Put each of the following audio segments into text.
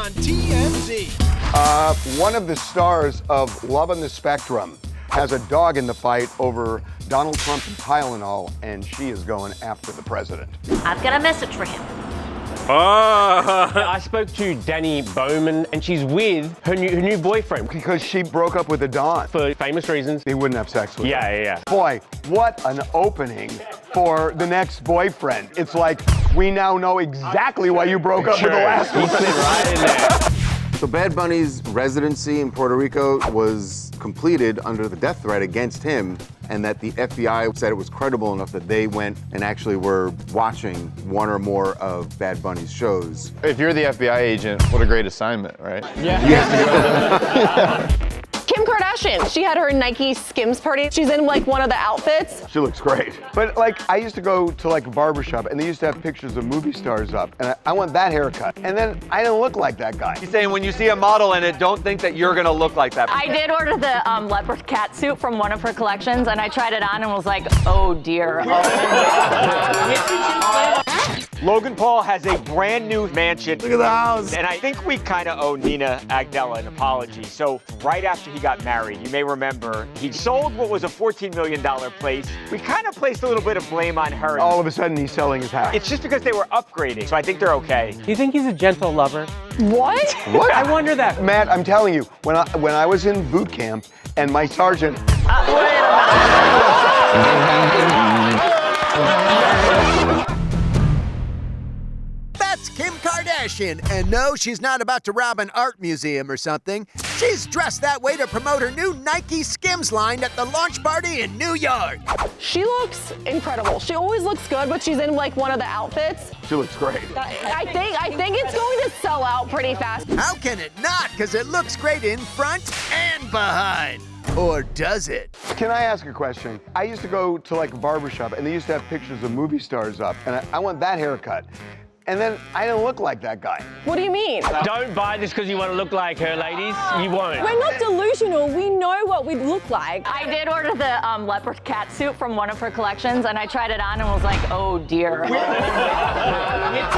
on TMZ. One of the stars of Love on the Spectrum has a dog in the fight over Donald Trump and Tylenol, and she is going after the president. I've got a message for him. I spoke to Danny Bowman, and she's with her new boyfriend. Because she broke up with the Don. For famous reasons. He wouldn't have sex with her. Yeah. Boy, what an opening for the next boyfriend. It's like, we now know exactly why you broke up with the last one. He slid right in there. So Bad Bunny's residency in Puerto Rico was completed under the death threat against him, and that the FBI said it was credible enough that they went and actually were watching one or more of Bad Bunny's shows. If you're the FBI agent, what a great assignment, right? Yeah. Kim Kardashian, she had her NIKESKIMS party. She's in like one of the outfits. She looks great. But like, I used to go to like a barbershop and they used to have pictures of movie stars up, and I want that haircut. And then I didn't look like that guy. He's saying when you see a model in it, don't think that you're gonna look like that. I did order the leopard cat suit from one of her collections, and I tried it on and was like, oh dear. Logan Paul has a brand new mansion. Look at the house. And I think we kind of owe Nina Agdella an apology. So right after he got married, you may remember, he sold what was a $14 million place. We kind of placed a little bit of blame on her. All of a sudden, he's selling his house. It's just because they were upgrading, so I think they're okay. Do you think he's a gentle lover? What? What? I wonder that. Matt, I'm telling you, when I was in boot camp and my sergeant... That's Kim Kardashian, and no, she's not about to rob an art museum or something. She's dressed that way to promote her new NIKESKIMS line at the launch party in New York. She looks incredible. She always looks good, but she's in like one of the outfits. She looks great. I think it's going to sell out pretty fast. How can it not? Because it looks great in front and behind. Or does it? Can I ask a question? I used to go to like a barbershop and they used to have pictures of movie stars up, and I want that haircut. And then I didn't look like that guy. What do you mean? Don't buy this because you want to look like her, ladies. You won't. We're not delusional. We know what we look like. I did order the leopard cat suit from one of her collections, and I tried it on and was like, oh dear.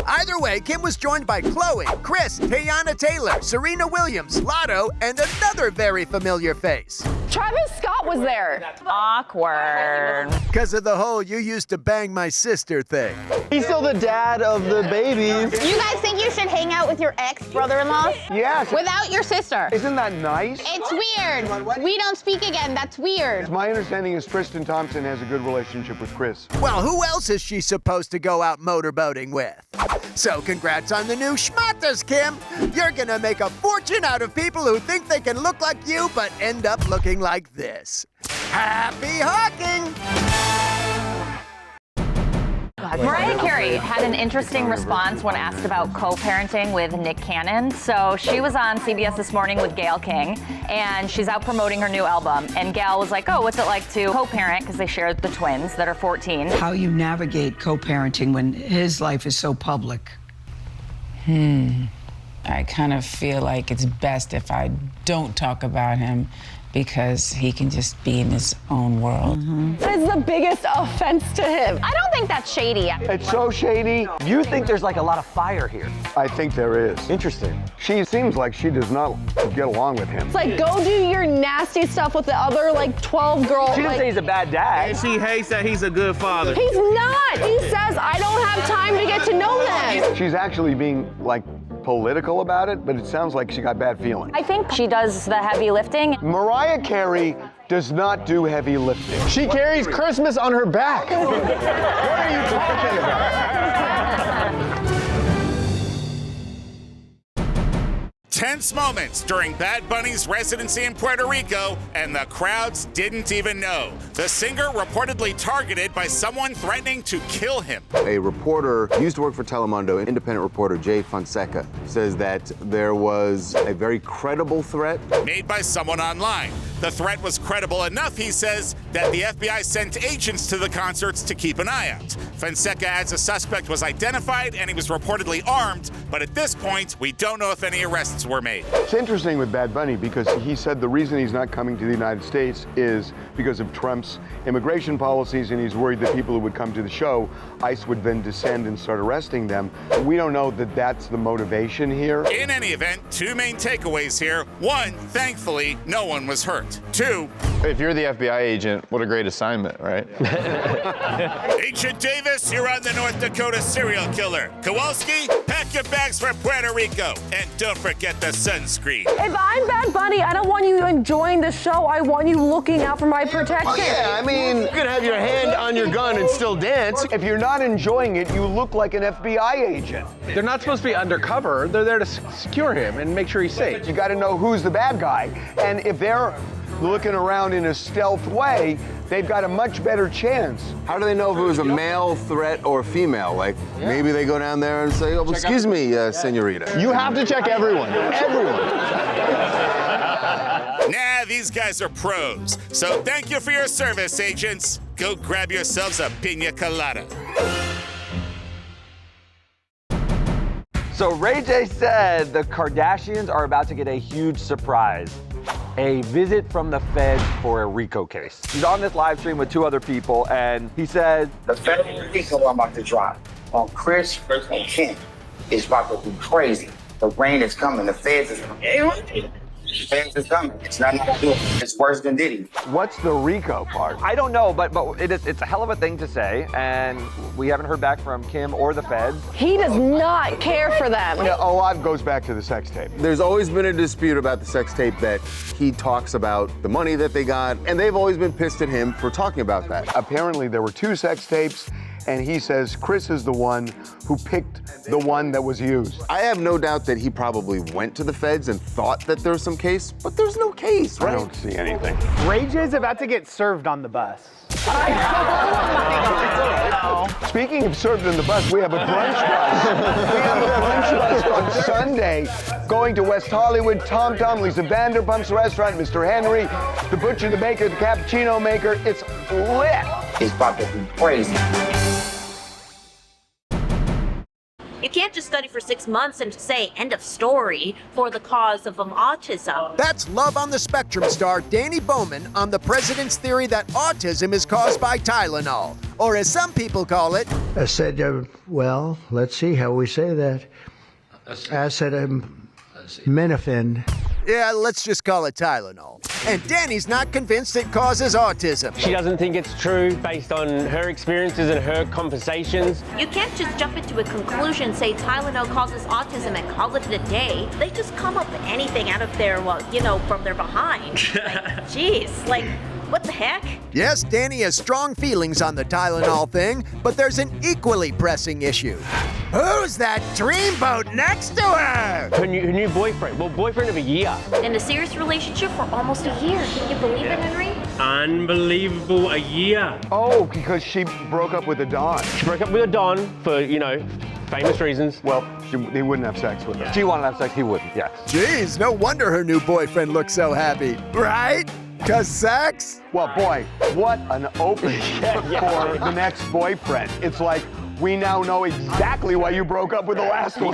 Either way, Kim was joined by Chloe, Chris, Teyana Taylor, Serena Williams, Lotto, and another very familiar face. Travis Scott was there. Awkward. Because of the whole "you used to bang my sister" thing. He's still the dad of the babies. You guys think you should hang out with your ex-brother-in-law? Yes. Without your sister? Isn't that nice? It's weird. We don't speak again. That's weird. My understanding is Tristan Thompson has a good relationship with Chris. Well, who else is she supposed to go out motorboating with? So congrats on the new schmatters, Kim. You're gonna make a fortune out of people who think they can look like you but end up looking like this. Happy hawking! Mariah Carey had an interesting response when asked about co-parenting with Nick Cannon. So she was on CBS This Morning with Gayle King, and she's out promoting her new album. And Gayle was like, oh, what's it like to co-parent? Because they shared the twins that are 14. How you navigate co-parenting when his life is so public? I kind of feel like it's best if I don't talk about him because he can just be in his own world. That is the biggest offense to him. I don't think that's shady. It's so shady. You think there's like a lot of fire here. I think there is. Interesting. She seems like she does not get along with him. It's like, go do your nasty stuff with the other like 12 girls. She didn't say he's a bad dad. And she hates that he's a good father. He's not. He says, I don't have time to get to know them. She's actually being like political about it, but it sounds like she got bad feelings. I think she does the heavy lifting. Mariah Carey does not do heavy lifting. She carries Christmas on her back. What are you talking about? Tense moments during Bad Bunny's residency in Puerto Rico, and the crowds didn't even know. The singer reportedly targeted by someone threatening to kill him. A reporter who used to work for Telemundo, independent reporter Jay Fonseca, says that there was a very credible threat Made by someone online. The threat was credible enough, he says, that the FBI sent agents to the concerts to keep an eye out. Fonseca adds a suspect was identified and he was reportedly armed, but at this point, we don't know if any arrests were made. It's interesting with Bad Bunny because he said the reason he's not coming to the United States is because of Trump's immigration policies, and he's worried that people who would come to the show, ICE would then descend and start arresting them. We don't know that that's the motivation here. In any event, two main takeaways here. One, thankfully, no one was hurt. Two, If you're the FBI agent, what a great assignment, right? Agent Davis, you're on the North Dakota serial killer. Kowalski, pack your bags for Puerto Rico. And don't forget the sunscreen. If I'm Bad Bunny, I don't want you enjoying the show. I want you looking out for my protection. Yeah, I mean, you can have your hand on your gun and still dance. If you're not enjoying it, you look like an FBI agent. They're not supposed to be undercover. They're there to secure him and make sure he's safe. You got to know who's the bad guy. And if they're looking around in a stealth way, they've got a much better chance. How do they know if it was a male threat or female? Like, maybe they go down there and say, oh, excuse me, senorita. You have to check everyone. Nah, these guys are pros. So thank you for your service, agents. Go grab yourselves a pina colada. So Ray J said the Kardashians are about to get a huge surprise. A visit from the feds for a RICO case. He's on this live stream with two other people, and he said, the federal RICO I'm about to drop on Chris and Kim is about to be crazy. The rain is coming. The feds is coming. The feds is coming. It's nothing to do. It's worse than Diddy. What's the RICO part? I don't know, but it's a hell of a thing to say, and we haven't heard back from Kim or the feds. He does not care for them. Yeah, a lot goes back to the sex tape. There's always been a dispute about the sex tape that he talks about the money that they got, and they've always been pissed at him for talking about that. Apparently there were two sex tapes, and he says Chris is the one who picked the one that was used. I have no doubt that he probably went to the feds and thought that there was some case, but there's no case, right? I don't see anything. Ray J's about to get served on the bus. Speaking of served on the bus, we have a brunch bus. We have a brunch bus on Sunday going to West Hollywood, Tom Tom, Lisa Vanderpump's restaurant, Mr. Henry, the butcher, the baker, the cappuccino maker. It's lit. It's about to be crazy. You can't just study for 6 months and say end of story for the cause of autism. That's Love on the Spectrum star Danny Bowman on the president's theory that autism is caused by Tylenol, or as some people call it, I said, well, let's see how we say that. Acetaminophen. Yeah, let's just call it Tylenol. And Danny's not convinced it causes autism. She doesn't think it's true based on her experiences and her conversations. You can't just jump into a conclusion, say Tylenol causes autism and call it a day. They just come up with anything out of their, from their behind. Jeez, what the heck? Yes, Danny has strong feelings on the Tylenol thing, but there's an equally pressing issue. Who's that dreamboat next to her? Her new boyfriend. Well, boyfriend of a year. In a serious relationship for almost a year. Can you believe it, Henry? Unbelievable, a year. Oh, because she broke up with a Don. She broke up with a Don for, famous reasons. Well, he wouldn't have sex with her. She wanted to have sex, he wouldn't, yeah. Jeez, no wonder her new boyfriend looks so happy, right? 'Cause sex? Well, boy, what an opening for the next boyfriend. It's like, we now know exactly why you broke up with the last one.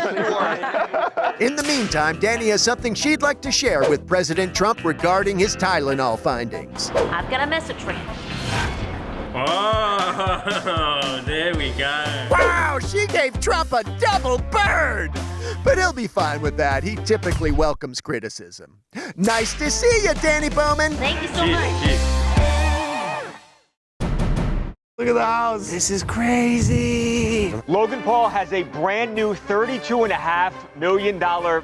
In the meantime, Danny has something she'd like to share with President Trump regarding his Tylenol findings. I've got a message for you. Oh, there we go. Wow, she gave Trump a double bird! But he'll be fine with that. He typically welcomes criticism. Nice to see you, Danny Bowman. Thank you so much. Look at the house. This is crazy. Logan Paul has a brand new $32.5 million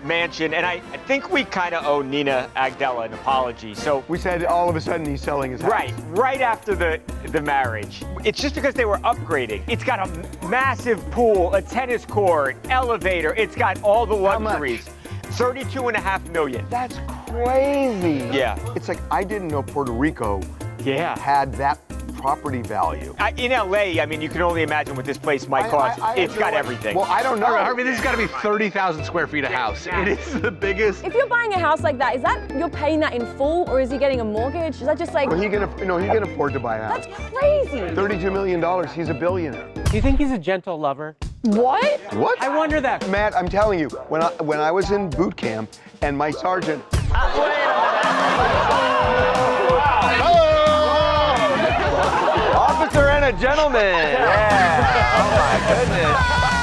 mansion, and I think we kind of owe Nina Agdella an apology. So we said all of a sudden he's selling his house. Right after the marriage. It's just because they were upgrading. It's got a massive pool, a tennis court, elevator. It's got all the luxuries. $32.5 million. That's crazy. Yeah. It's like, I didn't know Puerto Rico had that property value. In LA, I mean, you can only imagine what this place might cost. It's got everything. Well, I don't know. Harvey, this has got to be 30,000 square feet of house. It is the biggest. If you're buying a house like that, is that you're paying that in full, or is he getting a mortgage? Is that just like? Well, he can afford to buy a house. That's crazy. $32 million. He's a billionaire. Do you think he's a gentle lover? What? What? I wonder that. Matt, I'm telling you, when I was in boot camp and my sergeant. Officer and a gentleman. Yeah. Oh my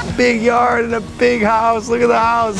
goodness. Big yard and a big house. Look at the house.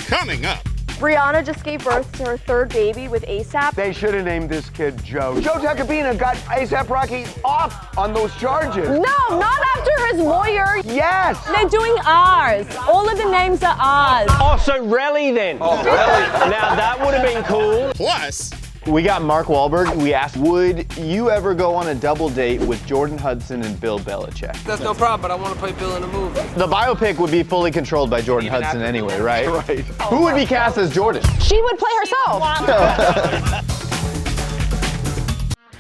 Coming up. Rihanna just gave birth to her third baby with ASAP. They should have named this kid Joe. Joe Tacopina got A$AP Rocky off on those charges. No, not after his lawyer. Yes. They're doing ours. All of the names are ours. Oh, so Relly then. Oh, really? Now that would have been cool. Plus, we got Mark Wahlberg. We asked, would you ever go on a double date with Jordan Hudson and Bill Belichick? That's no problem, but I want to play Bill in a movie. The biopic would be fully controlled by Jordan Hudson anyway, right? Right. Who would be cast as Jordan? She would play herself.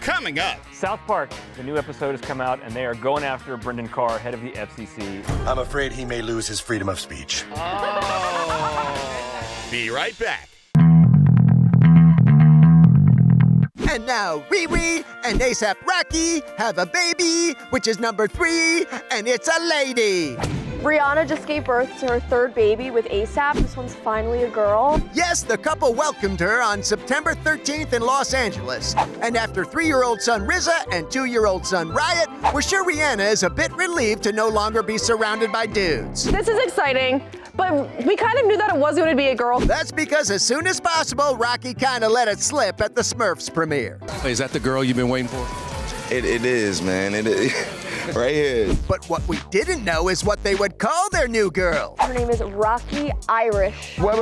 coming up. South Park, the new episode has come out, and they are going after Brendan Carr, head of the FCC. I'm afraid he may lose his freedom of speech. Be right back. And now Riri and A$AP Rocky have a baby, which is number 3, and it's a lady. Rihanna just gave birth to her third baby with ASAP. This one's finally a girl. Yes, the couple welcomed her on September 13th in Los Angeles. And after 3-year-old son RZA and 2-year-old son Riot, we're sure Rihanna is a bit relieved to no longer be surrounded by dudes. This is exciting, but we kind of knew that it was going to be a girl. That's because as soon as possible, Rocky kind of let it slip at the Smurfs premiere. Is that the girl you've been waiting for? It is, man. It is. Right here. But what we didn't know is what they would call their new girl. Her name is Rocky Irish. Wait,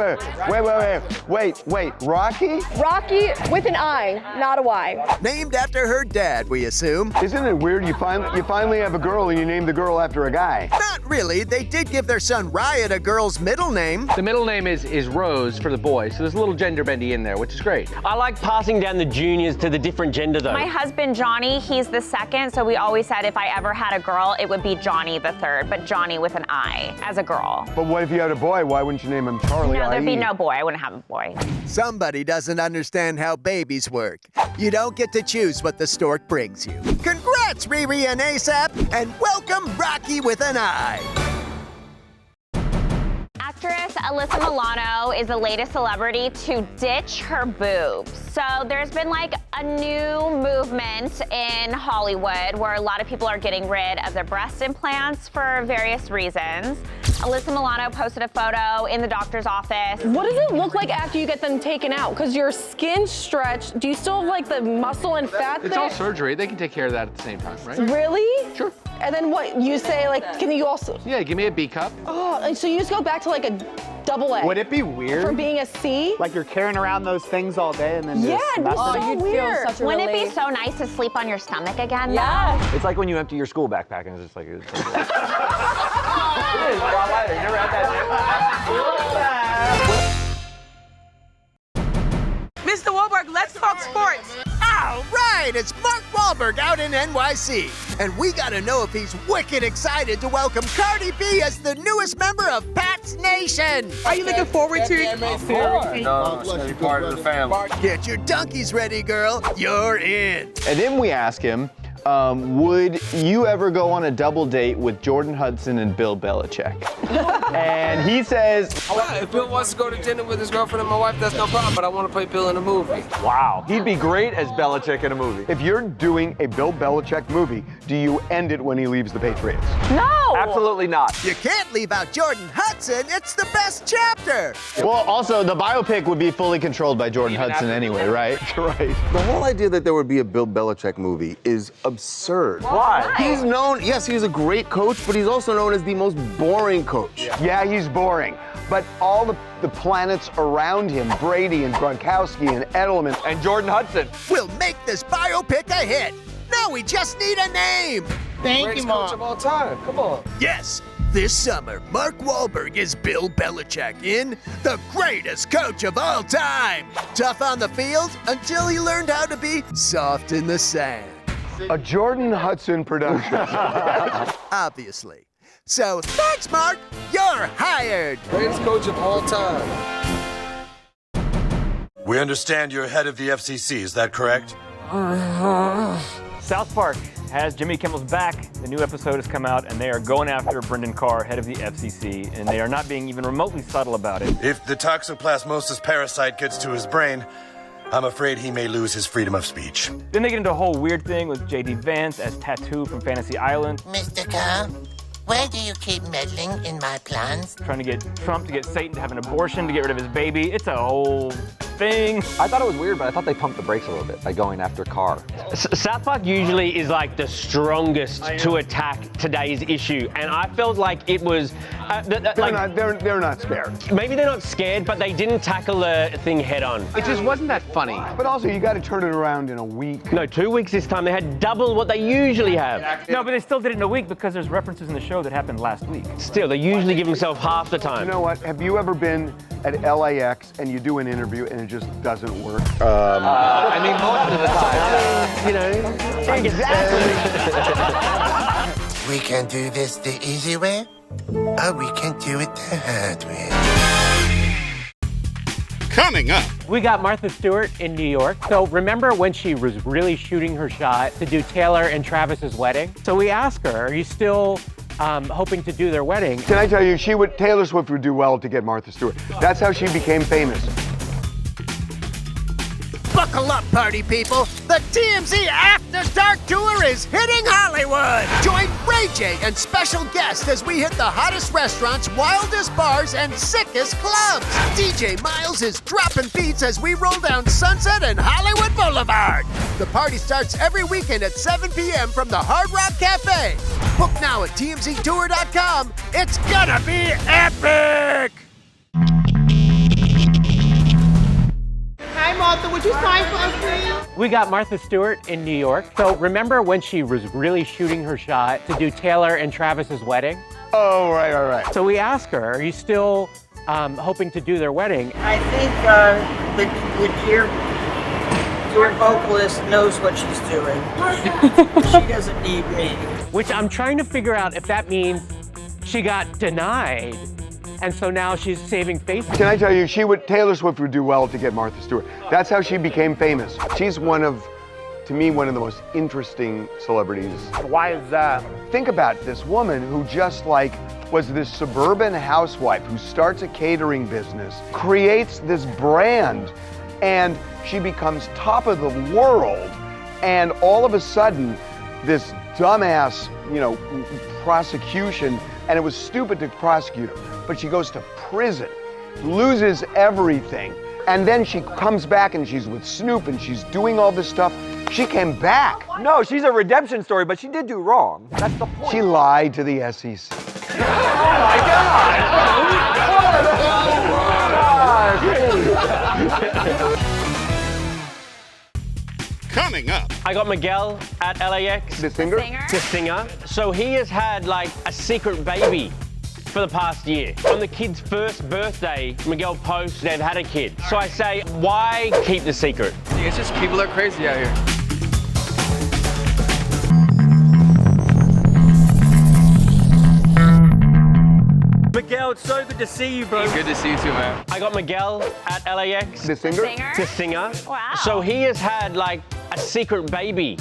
Rocky? Rocky with an I, not a Y. Named after her dad, we assume. Isn't it weird you finally have a girl and you name the girl after a guy? Not really. They did give their son Riot a girl's middle name. The middle name is Rose for the boy, so there's a little gender bendy in there, which is great. I like passing down the juniors to the different gender though. My husband Johnny, he's the second, so we always said if I ever had a girl, it would be Johnny the third, but Johnny with an I as a girl. But what if you had a boy? Why wouldn't you name him Charlie? No, there'd be no boy. I wouldn't have a boy. Somebody doesn't understand how babies work. You don't get to choose what the stork brings you. Congrats, Riri and A$AP, and welcome Rocky with an I. Actress Alyssa Milano is the latest celebrity to ditch her boobs. So there's been like a new movement in Hollywood where a lot of people are getting rid of their breast implants for various reasons. Alyssa Milano posted a photo in the doctor's office. What does it look like after you get them taken out? Because your skin's stretched. Do you still have like the muscle and fat It's there? all surgery. They can take care of that at the same time, right? Really? Sure. And then what, you say like, can you also? Yeah, give me a B cup. Oh, and so you just go back to like a double A. Would it be weird? From being a C? Like you're carrying around those things all day and then Yeah, just it'd be nothing? so weird. Wouldn't it be so nice to sleep on your stomach again? Yeah. Though? It's like when you empty your school backpack and it's just like. Mr. Wahlberg, let's talk sports. All right, it's Mark Wahlberg out in NYC. And we gotta know if he's wicked excited to welcome Cardi B as the newest member of Pat's Nation. Are you looking forward to it? No, it's gonna be part of the family. Get your donkeys ready, girl. You're in. And then we ask him, would you ever go on a double date with Jordan Hudson and Bill Belichick? And he says, If Bill wants to go to dinner with his girlfriend and my wife, that's no problem, but I want to play Bill in a movie. Wow, he'd be great as Belichick in a movie. If you're doing a Bill Belichick movie, do you end it when he leaves the Patriots? No! Absolutely not. You can't leave out Jordan Hudson. It's the best chapter. well, also the biopic would be fully controlled by Jordan Hudson anyway, right? Right. The whole idea that there would be a Bill Belichick movie is absurd. Why? He's known, yes, he's a great coach, but he's also known as the most boring coach. Yeah, he's boring. But all the planets around him, Brady and Gronkowski and Edelman. And Jordan Hudson. We'll make this biopic a hit. Now we just need a name. Thank you, Mom. Coach of all time. Come on. Yes, This summer, Mark Wahlberg is Bill Belichick in The Greatest Coach of All Time. Tough on the field until he learned how to be soft in the sand. A Jordan Hudson production. Obviously. So, thanks, Mark. You're hired. Greatest coach of all time. We understand you're head of the FCC, is that correct? South Park has Jimmy Kimmel's back. The new episode has come out, and they are going after Brendan Carr, head of the FCC, and they are not being even remotely subtle about it. If the toxoplasmosis parasite gets to his brain, I'm afraid he may lose his freedom of speech. Then they get into a whole weird thing with J.D. Vance as Tattoo from Fantasy Island. Mr. Carr, why do you keep meddling in my plans? Trying to get Trump to get Satan to have an abortion to get rid of his baby. It's a whole thing. I thought it was weird, but I thought they pumped the brakes a little bit by going after Carr. South Park usually is like the strongest to attack today's issue, and I felt like it was. They're not scared. Maybe they're not scared, but they didn't tackle the thing head on. It just wasn't that funny. But also, you got to turn it around in a week. No, 2 weeks this time. They had double what they usually have. No, but they still did it in a week because there's references in the show that happened last week. Still, they usually give themselves half the time. You know what? Have you ever been at LAX and you do an interview and it just doesn't work? I mean, most of the time. We can do this the easy way, or we can do it the hard way. Coming up. We got Martha Stewart in New York. So remember when she was really shooting her shot to do Taylor and Travis's wedding? So we asked her, are you still hoping to do their wedding? Can I tell you, Taylor Swift would do well to get Martha Stewart. That's how she became famous. Buckle up, party people. The TMZ After Dark Tour is hitting Hollywood. Join Ray J and special guests as we hit the hottest restaurants, wildest bars, and sickest clubs. DJ Miles is dropping beats as we roll down Sunset and Hollywood Boulevard. The party starts every weekend at 7 p.m. from the Hard Rock Cafe. Book now at tmztour.com. It's gonna be epic! Hi, Martha. Would you sign for us, please? We got Martha Stewart in New York. So remember when she was really shooting her shot to do Taylor and Travis's wedding? Oh, right. So we asked her, are you still hoping to do their wedding? I think the dear vocalist knows what she's doing. She doesn't need me. Which I'm trying to figure out if that means she got denied, and so now she's saving face. Can I tell you, Taylor Swift would do well to get Martha Stewart. That's how she became famous. She's to me, one of the most interesting celebrities. Why is that? Think about this woman who just was this suburban housewife who starts a catering business, creates this brand, and she becomes top of the world. And all of a sudden, this dumbass, prosecution, and it was stupid to prosecute her, but she goes to prison, loses everything, and then she comes back and she's with Snoop and she's doing all this stuff. She came back. No, she's a redemption story, but she did do wrong. That's the point. She lied to the SEC. Oh my God! Coming up. I got Miguel at LAX. The singer? The singer. So he has had a secret baby for the past year. On the kid's first birthday, Miguel posts they've had a kid. So I say, why keep the secret? It's just people are crazy out here. Miguel, it's so good to see you, bro. Good to see you too, man. I got Miguel at LAX. The singer? The singer. Wow. So he has had a secret baby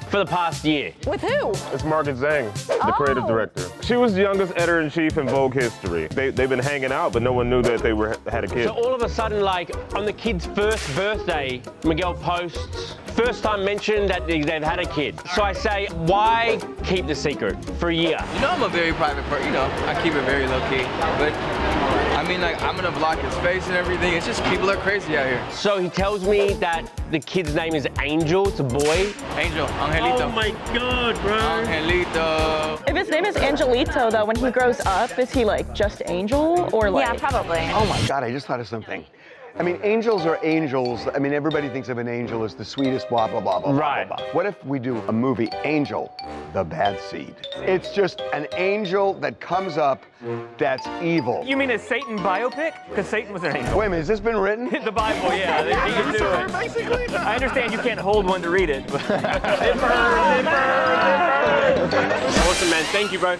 for the past year. With who? It's Margaret Zhang, the creative director. She was the youngest editor-in-chief in Vogue history. They've been hanging out, but no one knew that they had a kid. So all of a sudden, on the kid's first birthday, Miguel posts, first time mentioned that they've had a kid. So I say, why keep the secret for a year? I'm a very private person, I keep it very low-key. But, I'm gonna block his face and everything. It's just people are crazy out here. So he tells me that the kid's name is Angel, it's a boy. Angel, Angelito. Oh my God, bro. Angelito. If his name is Angelito, though, when he grows up, is he just Angel or Yeah, probably. Oh my God, I just thought of something. I mean, angels are angels. I mean, everybody thinks of an angel as the sweetest, blah, blah, blah, blah, Right. blah, blah. What if we do a movie, Angel, the Bad Seed? It's just an angel that comes up that's evil. You mean a Satan biopic? Because Satan was an angel. Wait a minute, has this been written? The Bible, yeah. They can do it. Basically. I understand you can't hold one to read it. But... Awesome, man. Thank you, bro.